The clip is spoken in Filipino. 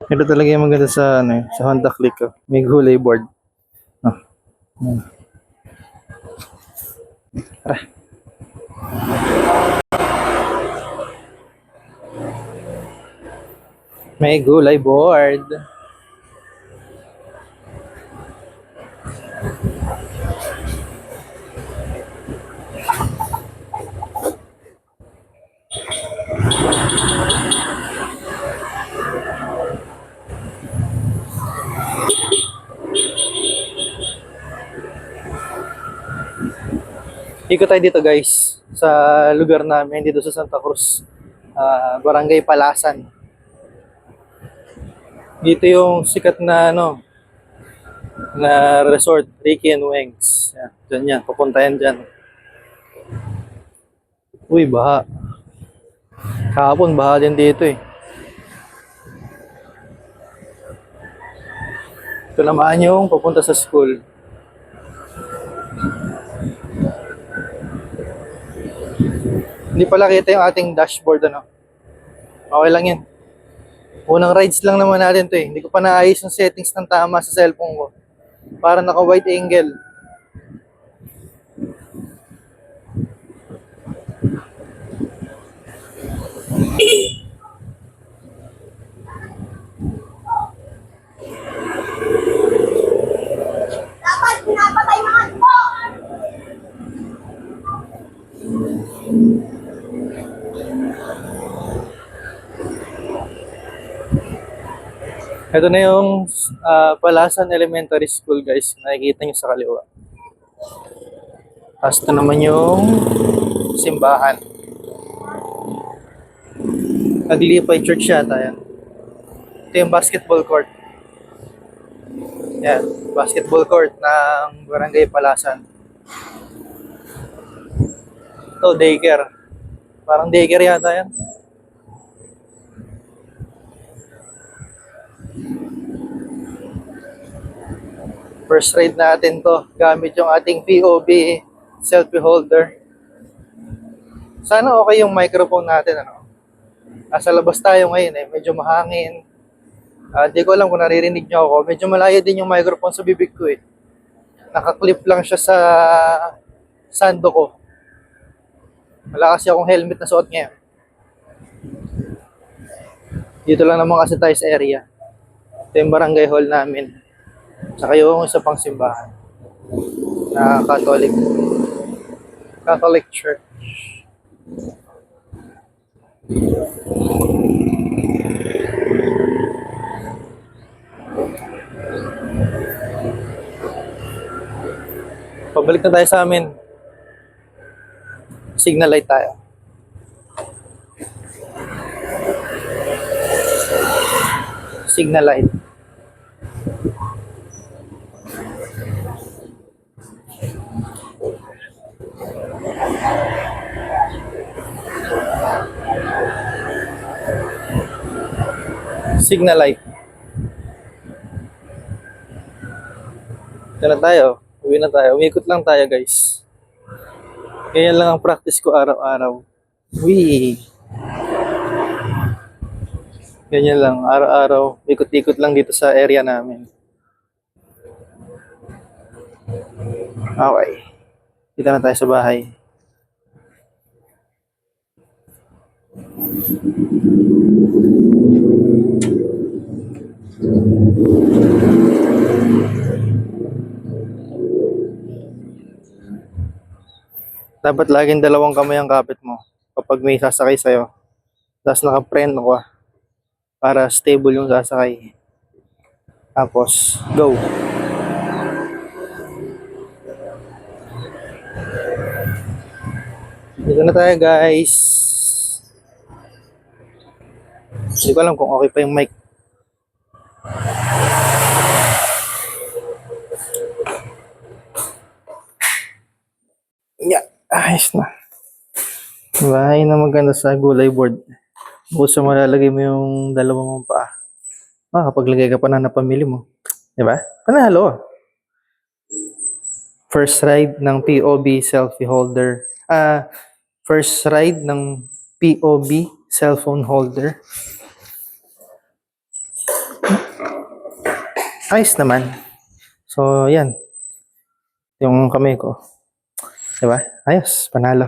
Ito talaga yung maganda sa ano, sa Honda Click. Oh. May gulay board. Oh. Yan. Tara. May gulay board. Ikot tayo dito guys sa lugar namin dito sa Santa Cruz, Barangay Palasan. Dito yung sikat na ano na resort, Ricky and Wings. Yan, dyan yan, papunta yan dyan. Uy, baha. Kahapon baha din dito eh. Ito naman yung papunta sa school. Hindi pala kita yung ating dashboard ano. Okay lang yan. Unang rides lang naman natin to eh. Hindi ko pa naayos yung settings ng tama sa cellphone ko. Para naka wide angle. Dapat pinapatay mga po! Ito na yung Palasan Elementary School guys. Nakikita nyo sa kaliwa. Tapos ito naman yung simbahan. Naglipay Church yata yan. Ito yung basketball court. Yan, basketball court ng Barangay Palasan. Ito, daycare. Parang daycare yata yan. First ride natin to gamit yung ating POV selfie holder. Sana okay yung microphone natin ano. Nasa labas tayo ngayon eh, medyo mahangin. Di ko alam kung naririnig niyo ako. Medyo malayo din yung microphone sa bibig ko eh. Naka-clip lang siya sa sando ko. Wala kasi akong helmet na suot ngayon. Dito lang naman kasi tayo sa area. Ito yung barangay hall namin. Saka yung isa pang simbahan na Catholic Church. Pabalik na tayo sa amin. Signal light tayo. Signal light. Signal light. Ito na tayo. Uwi na tayo. Umikot lang tayo guys. Ganyan lang ang practice ko araw-araw. Uwi. Ganyan lang. Araw-araw. Ikot-ikot lang dito sa area namin. Okay. Dito na tayo sa bahay. Dapat laging dalawang kamay ang kapit mo kapag may sasakay sa'yo. Tapos naka-preno ka para stable yung sasakay. Tapos, go. Dito na tayo guys. Hindi ko alam kung okay pa yung mic. Yeah, ayos na. Bahay na maganda sa gulay board. Bukod sa malalagay mo yung dalawang mong paa. Kapaglagay ka pa na pamili mo. Diba? Panalo. First ride ng POV selfie holder. First ride ng POV cellphone holder. Ayos naman. So, yan. Yung kamay ko. Diba? Ayos, panalo.